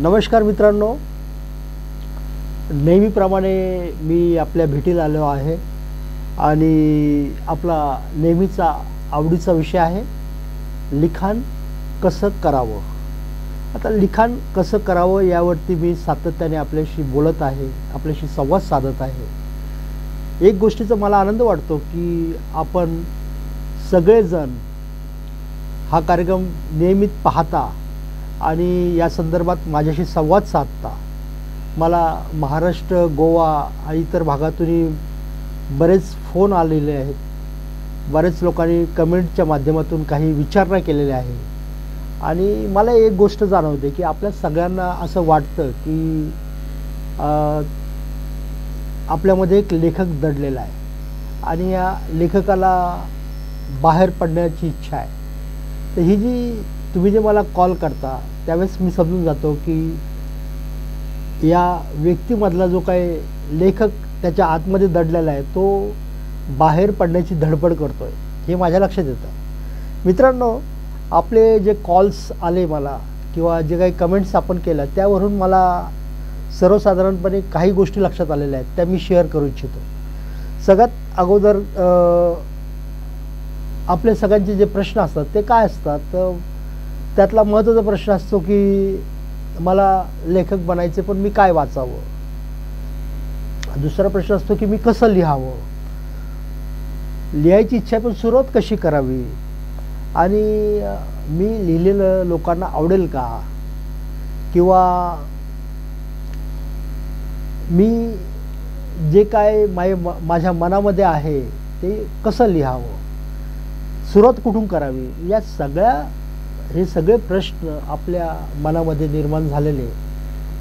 नमस्कार मित्रांनो, नेहमीप्रमाणे मी आपल्या भेटीला आलो आहे आणि आपला नेहमीचा आवडीचा विषय आहे लिखाण कसं करावं। आता लिखाण कसं करावं यावरती मी सातत्याने आपल्याशी बोलत आहे, आपल्याशी संवाद साधत आहे। एक गोष्टीचा मला आनंद वाटतो की आपण सगळेजण हा कार्यक्रम नियमित पाहता आणि या संदर्भात माझ्याशी संवाद साधता। मला महाराष्ट्र, गोवा आणि इतर भागातूनही बरेच फोन आलेले आहेत। बरेच लोकांनी कमेंटच्या माध्यमातून काही विचारणा केलेल्या आहे आणि मला एक गोष्ट जाणवते की आपल्या सगळ्यांना असं वाटतं की आपल्यामध्ये एक लेखक दडलेला आहे आणि या लेखकाला बाहेर पडण्याची इच्छा आहे। तर ही जी तुम्ही जे मला कॉल करता त्यावेळेस मी समजून जातो की या व्यक्तीमधला जो काही लेखक त्याच्या आतमध्ये दडलेला आहे तो बाहेर पडण्याची धडपड करतोय, हे माझ्या लक्षात येतं। मित्रांनो, आपले जे कॉल्स आले मला किंवा जे काही कमेंट्स आपण केल्या त्यावरून मला सर्वसाधारणपणे काही गोष्टी लक्षात आलेल्या आहेत, त्या मी शेअर करू इच्छितो। सगळ्यात अगोदर आपले सगळ्यांचे जे प्रश्न असतात ते काय असतात, त्यातला महत्त्वाचा प्रश्न असतो की मला लेखक बनायचे पण मी काय वाचावं। दुसरा प्रश्न असतो की मी कसं लिहावं, लिहायची इच्छा पण सुरुवात कशी करावी आणि मी लिहिलेलं लोकांना आवडेल का, किंवा मी जे काय माझ्या मनामध्ये आहे ते कसं लिहावं, सुरुवात कुठून करावी। हे सगळे प्रश्न आपल्या मनामध्ये निर्माण झालेले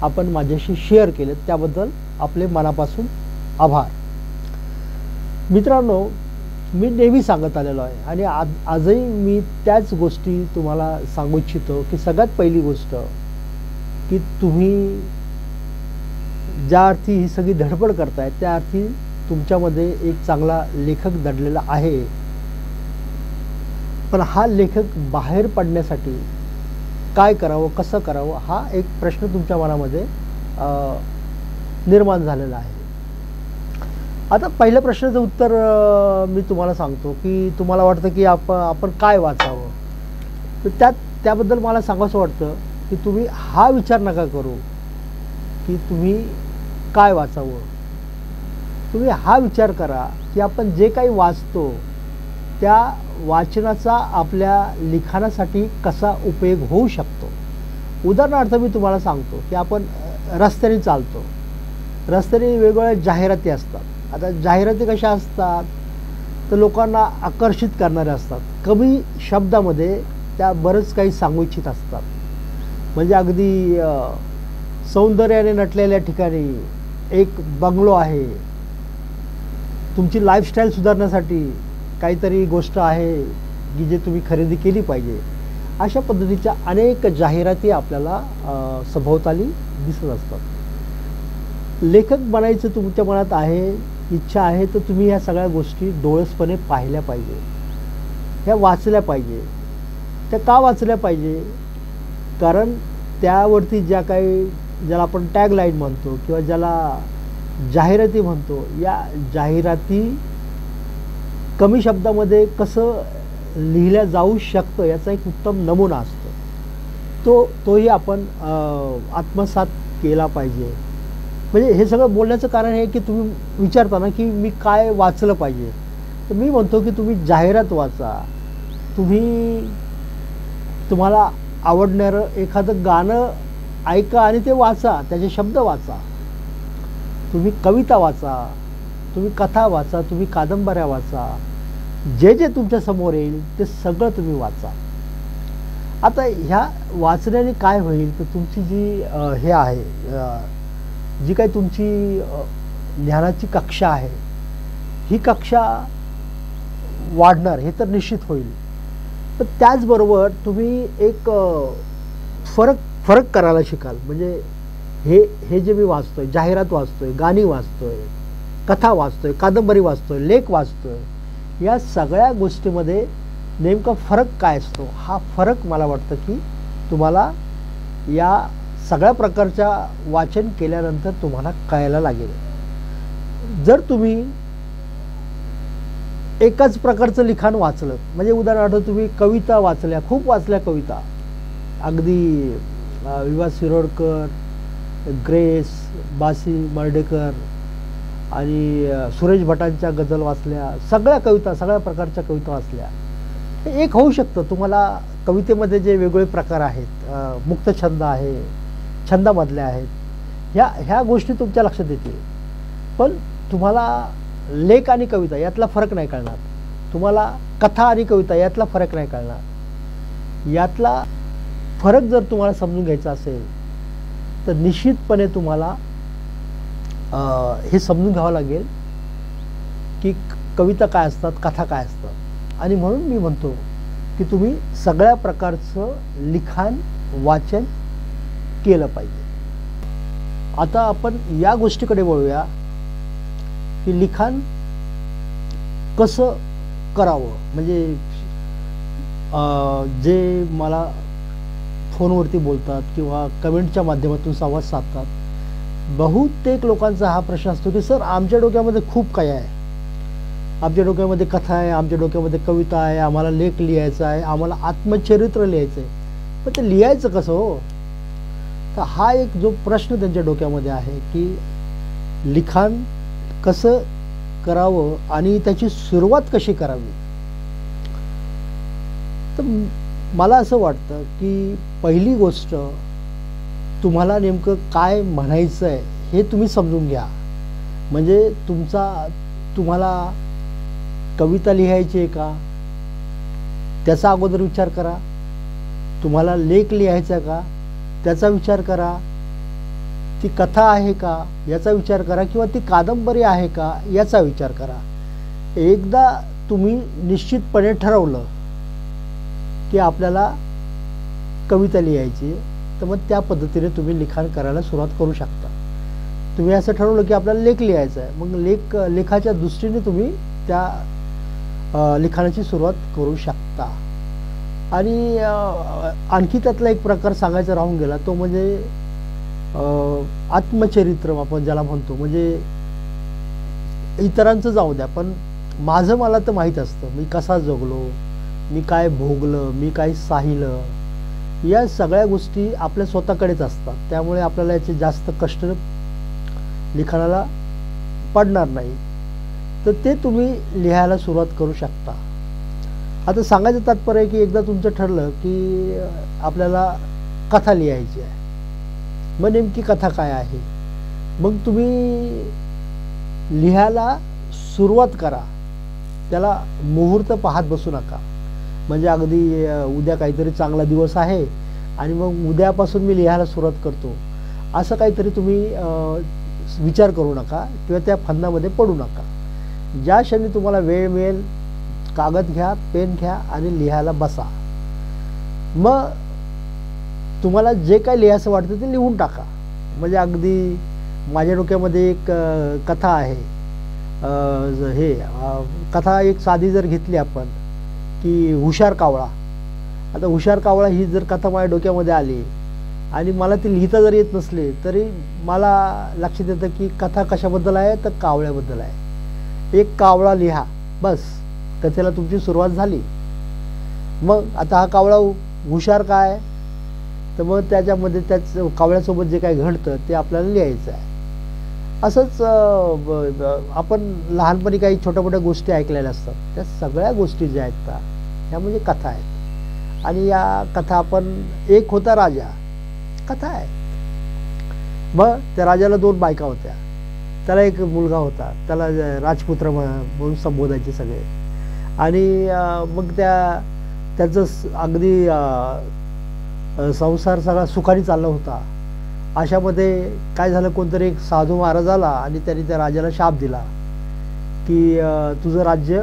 आपण माझ्याशी शेअर केले, त्याबद्दल आपले मनापासून आभार। मित्रांनो, मी नेहमी सांगत आलेलो आहे आणि आजही मी त्याच गोष्टी तुम्हाला सांगू इच्छितो की सगळ्यात पहिली गोष्ट की तुम्ही ज्या अर्थी ही सगळी धडपड करताय त्या अर्थी तुमच्यामध्ये एक चांगला लेखक दडलेला आहे, पण हा लेखक बाहेर पडण्यासाठी काय करावं, कसं करावं, हा एक प्रश्न तुमच्या मनामध्ये निर्माण झालेला आहे। आता पहिल्या प्रश्नाचं उत्तर मी तुम्हाला सांगतो की तुम्हाला वाटतं की आपण काय वाचावं, तर त्याबद्दल मला सांगावंसं वाटतं की तुम्ही हा विचार नका करू की तुम्ही काय वाचावं। तुम्ही हा विचार करा की आपण जे काही वाचतो त्या वाचनाचा आपल्या लिखाणासाठी कसा उपयोग होऊ शकतो। उदाहरणार्थ मी तुम्हाला सांगतो की आपण रस्त्याने चालतो, रस्त्याने वेगवेगळ्या जाहिराती असतात। आता जाहिराती कशा असतात तर लोकांना आकर्षित करणाऱ्या असतात, कमी शब्दामध्ये त्या बरंच काही सांगू इच्छित असतात। म्हणजे अगदी सौंदर्याने नटलेल्या ठिकाणी एक बंगलो आहे, तुमची लाईफस्टाईल सुधारण्यासाठी काहीतरी गोष्ट आहे की जे तुम्ही खरेदी केली पाहिजे, अशा पद्धतीच्या अनेक जाहिराती आपल्याला सभोवताली दिसत असतात। लेखक बनायचं तुमच्या मनात आहे, इच्छा आहे, तर तुम्ही ह्या सगळ्या गोष्टी डोळसपणे पाहिल्या पाहिजे, ह्या वाचल्या पाहिजे। त्या का वाचल्या पाहिजे, कारण त्यावरती ज्याला आपण टॅगलाईन म्हणतो किंवा ज्याला जाहिराती म्हणतो, या जाहिराती कमी शब्दामध्ये कसं लिहिल्या जाऊ शकतं याचा एक उत्तम नमुना असतो, तोही आपण आत्मसात केला पाहिजे। म्हणजे हे सगळं बोलण्याचं कारण हे की तुम्ही विचारता ना की मी काय वाचलं पाहिजे, तर मी म्हणतो की तुम्ही जाहिरात वाचा, तुम्हाला आवडणारं एखादं गाणं ऐका आणि ते वाचा, त्याचे शब्द वाचा, तुम्ही कविता वाचा, तुम्ही कथा वाचा, तुम्ही कादंबऱ्या वाचा, जे तुमच्या समोर येईल ते सगळं तुम्ही वाचा। आता ह्या वाचण्याने काय होईल तर तुमची जी हे आहे, जी काही तुमची ज्ञानाची कक्षा आहे ही कक्षा वाढणार, हे तर निश्चित होईल। पण त्याचबरोबर तुम्ही एक फरक करायला शिकाल। म्हणजे हे जे मी वाचतोय, जाहिरात वाचतोय, गाणी वाचतोय, कथा वाचतोय, कादंबरी वाचतोय, लेख वाचतोय, या सगळ्या गोष्टीमध्ये नेमका फरक काय असतो, हा फरक मला वाटतं की तुम्हाला या सगळ्या प्रकारच्या वाचन केल्यानंतर तुम्हाला कळायला लागेल. जर तुम्ही एकाच प्रकारचं लिखाण वाचलं, म्हणजे उदाहरणार्थ तुम्ही कविता वाचल्या, खूप वाचल्या कविता, अगदी विवा शिरोडकर, ग्रेस, बासी मर्डेकर आणि सुरेश भटांच्या गझल वाचल्या, सगळ्या कविता, सगळ्या प्रकारच्या कविता वाचल्या, एक होऊ शकतं. तुम्हाला कवितेमध्ये जे वेगवेगळे प्रकार आहेत, मुक्तछंद आहे, छंदामधल्या आहेत, ह्या गोष्टी तुमच्या लक्षात येतील. पण तुम्हाला लेख आणि कविता यातला फरक नाही कळणार, तुम्हाला कथा आणि कविता यातला फरक नाही कळणार. यातला फरक जर तुम्हाला समजून घ्यायचा असेल तर निश्चितपणे तुम्हाला हे समजून घ्यावं लागेल की कविता काय असतात, कथा काय असतात. आणि म्हणून मी म्हणतो की तुम्ही सगळ्या प्रकारचं लिखाण वाचन केलं पाहिजे. आता आपण या गोष्टीकडे वळूया की लिखाण कसं करावं. म्हणजे जे मला फोनवरती बोलतात किंवा कमेंटच्या माध्यमातून संवाद साधतात, बहुतेक लोकांचा हा प्रश्न असतो की सर आमच्या डोक्यामध्ये खूप काही आहे, आमच्या डोक्यामध्ये कथा आहे, आमच्या डोक्यामध्ये कविता आहे, आम्हाला लेख लिहायचा आहे, आम्हाला आत्मचरित्र लिहायचं आहे, पण ते लिहायचं कसं हो. तर हा एक जो प्रश्न त्यांच्या डोक्यामध्ये आहे की लिखाण कसं करावं आणि त्याची सुरुवात कशी करावी. तर मला असं वाटतं की पहिली गोष्ट तुम्हाला नेमकं काय म्हणायचं आहे हे तुम्ही समजून घ्या. म्हणजे तुम्हाला कविता लिहायची आहे का त्याचा अगोदर विचार करा, तुम्हाला लेख लिहायचा का त्याचा विचार करा, ती कथा आहे का याचा विचार करा, किंवा ती कादंबरी आहे का याचा विचार करा. एकदा तुम्ही निश्चितपणे ठरवलं की आपल्याला कविता लिहायची, तर मग त्या पद्धतीने तुम्ही लिखाण करायला सुरुवात करू शकता. तुम्ही असं ठरवलं की आपल्याला लेख लिहायचा आहे, मग लेखाच्या दृष्टीने तुम्ही त्या लिखाणाची सुरुवात करू शकता. आणि आणखी त्यातला एक प्रकार सांगायचा राहून गेला, तो म्हणजे आत्मचरित्र आपण ज्याला म्हणतो. म्हणजे इतरांचं जाऊ द्या, पण मला तर माहीत असतं मी कसा जगलो, मी काय भोगलं, मी काय साहिलं, या सगळ्या गोष्टी आपल्या स्वतःकडेच असतात. त्यामुळे आपल्याला याचे जास्त कष्ट लिखाणाला पडणार नाही. तर ते तुम्ही लिहायला सुरुवात करू शकता. आता सांगायचं तात्पर्य आहे की एकदा तुमचं ठरलं की आपल्याला कथा लिहायची आहे, मग नेमकी कथा काय आहे, मग तुम्ही लिहायला सुरुवात करा. त्याला मुहूर्त पाहत बसू नका. म्हणजे अगदी उद्या काहीतरी चांगला दिवस आहे आणि मग उद्यापासून मी लिहायला सुरुवात करतो असं काहीतरी तुम्ही विचार करू नका किंवा त्या फंदामध्ये पडू नका. ज्या क्षणी तुम्हाला वेळ मिळेल कागद घ्या, पेन घ्या आणि लिहायला बसा. मग तुम्हाला जे काही लिहायचं वाटतं ते लिहून टाका. म्हणजे अगदी माझ्या डोक्यामध्ये एक कथा आहे. कथा एक साधी जर घेतली आपण की हुशार कावळा. आता हुशार कावळा ही जर कथा माझ्या डोक्यामध्ये आली आणि मला ती लिहिता जर येत नसली तरी मला लक्षात येतं की कथा कशाबद्दल आहे, तर कावळ्याबद्दल आहे. एक कावळा लिहा, बस कथेला तुमची सुरुवात झाली. मग आता हा कावळा हुशार काय, तर मग त्याच्यामध्ये त्याच कावळ्यासोबत जे काही घडतं ते आपल्याला लिहायचं आहे. असंच आपण लहानपणी काही छोट्या मोठ्या गोष्टी ऐकलेल्या असतात, त्या सगळ्या गोष्टी ज्या आहेत त्या म्हणजे कथा आहेत. आणि या कथा आपण, एक होता राजा, कथा आहे. मग त्या राजाला 2 बायका होत्या, त्याला एक मुलगा होता, त्याला राजपुत्र म्हणून संबोधायचे सगळे. आणि मग त्याचं अगदी संसार सगळा सुखाने चालला होता. अशामध्ये काय झालं, कोणतरी एक साधू महाराज आला आणि त्यांनी त्या राजाला शाप दिला की तुझं राज्य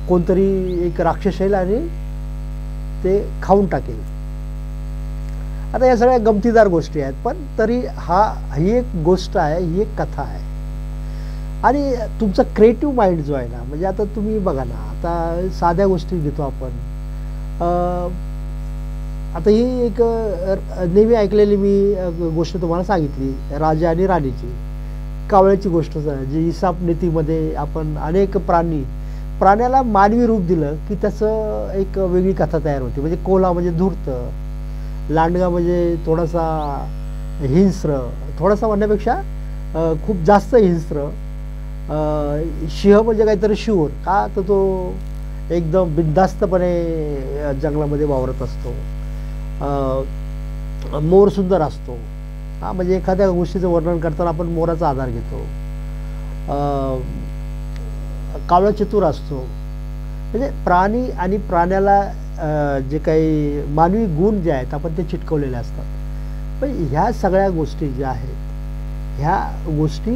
कोणतरी एक राक्षस येईल आणि ते खाऊन टाकेल. आता या सगळ्या गमतीदार गोष्टी आहेत, पण तरी ही एक गोष्ट आहे, ही एक कथा आहे. आणि तुमचा क्रिएटिव्ह माइंड जो आहे ना, म्हणजे आता तुम्ही बघा ना, आता साध्या गोष्टी घेतो आपण. आता ही एक नेहमी ऐकलेली मी गोष्ट तुम्हाला सांगितली, राजा आणि राणीची. कावळ्याची गोष्ट जी इसाप नीतीमध्ये आपण अनेक प्राण्याला मानवी रूप दिलं की त्याचं एक वेगळी कथा तयार होते. म्हणजे कोल्हा म्हणजे धूर्त, लांडगा म्हणजे थोडासा हिंस्र, थोडासा म्हणण्यापेक्षा खूप जास्त हिंस्र, सिंह म्हणजे काहीतरी शूर, का तर तो एकदम बिनधास्तपणे जंगलामध्ये वावरत असतो. मोर सुंदर असतो. हा, म्हणजे एखाद्या गोष्टीचं वर्णन करताना आपण मोराचा आधार घेतो. कावळा चतुर असतो. म्हणजे प्राणी आणि प्राण्याला जे काही मानवी गुण जे आहेत आपण ते चिटकवलेले असतात. पण ह्या सगळ्या गोष्टी ज्या आहेत, ह्या गोष्टी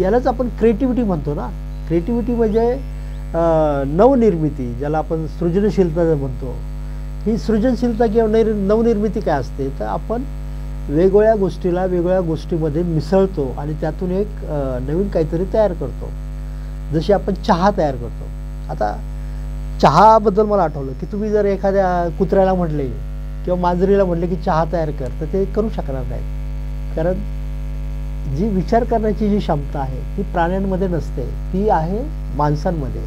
यालाच आपण क्रिएटिव्हिटी म्हणतो ना. क्रिएटिव्हिटी म्हणजे नवनिर्मिती, ज्याला आपण सृजनशीलता म्हणतो. ही सृजनशीलता किंवा नवनिर्मिती काय असते, तर आपण वेगवेगळ्या गोष्टीला वेगवेगळ्या गोष्टीमध्ये मिसळतो आणि त्यातून एक नवीन काहीतरी तयार करतो. जशी आपण चहा तयार करतो. आता चहाबद्दल मला आठवलं की तुम्ही जर एखाद्या कुत्र्याला म्हटले किंवा मांजरीला म्हटले की चहा तयार कर, तर ते करू शकणार नाहीत. कारण जी विचार करण्याची जी क्षमता आहे ती प्राण्यांमध्ये नसते, ती आहे माणसांमध्ये.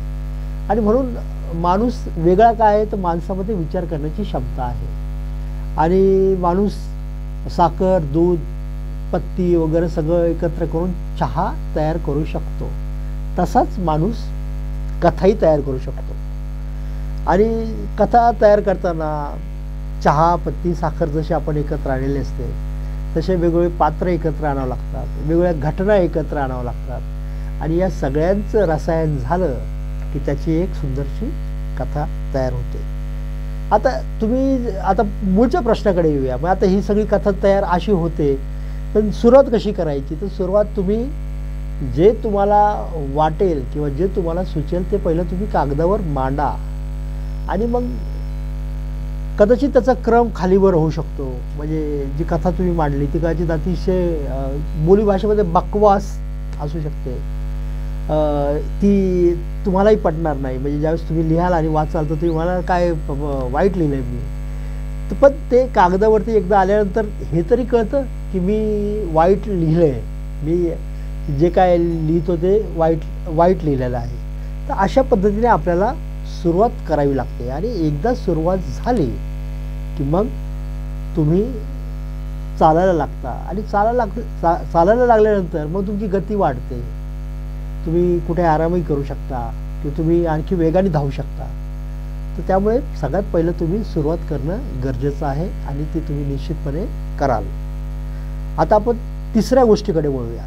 आणि म्हणून माणूस वेगळा काय आहे, तर माणसामध्ये विचार करण्याची क्षमता आहे. आणि माणूस साखर, दूध, पत्ती वगैरे सगळं एकत्र करून चहा तयार करू शकतो. तसाच माणूस कथाही तयार करू शकतो. आणि कथा तयार करताना चहा, पत्ती, साखर जशी आपण एकत्र आणलेली असते, तसे वेगवेगळे पात्र एकत्र आणावं लागतात, वेगवेगळ्या घटना एकत्र आणावं लागतात. आणि या सगळ्यांचं रसायन झालं की त्याची एक सुंदरशी कथा तयार होते. आता मूळच्या प्रश्नाकडे येऊया. मग आता ही सगळी कथा तयार अशी होते, पण सुरुवात कशी करायची? तर सुरुवात तुम्ही जे तुम्हाला वाटेल किंवा जे तुम्हाला सुचेल ते पहिलं तुम्ही कागदावर मांडा. आणि मग कदाचित त्याचा क्रम खालीवर होऊ शकतो. म्हणजे जी कथा तुम्ही मांडली ती कदाचित अतिशय बोलीभाषेमध्ये बकवास असू शकते, ती तुम्हालाही पटणार नाही. म्हणजे ज्यावेळेस तुम्ही लिहाल आणि वाचाल तर तुम्ही मला काय वाईट लिहिलंय मी, तर पण ते कागदावरती एकदा आल्यानंतर हे तरी कळतं की मी वाईट लिहिलंय, मी जे काय लिहितो ते वाईट लिहिलेलं आहे. तर अशा पद्धतीने आपल्याला सुरुवात करावी लागते. आणि एकदा सुरुवात झाली की मग तुम्ही चालायला लागता. आणि चालायला लागल्यानंतर मग तुमची गती वाढते. तुम्ही कुठे आरामही करू शकता किंवा तुम्ही आणखी वेगाने धावू शकता. तर त्यामुळे सगळ्यात पहिलं तुम्ही सुरुवात करणं गरजेचं आहे आणि ती तुम्ही निश्चितपणे कराल. आता आपण तिसऱ्या गोष्टीकडे वळूया.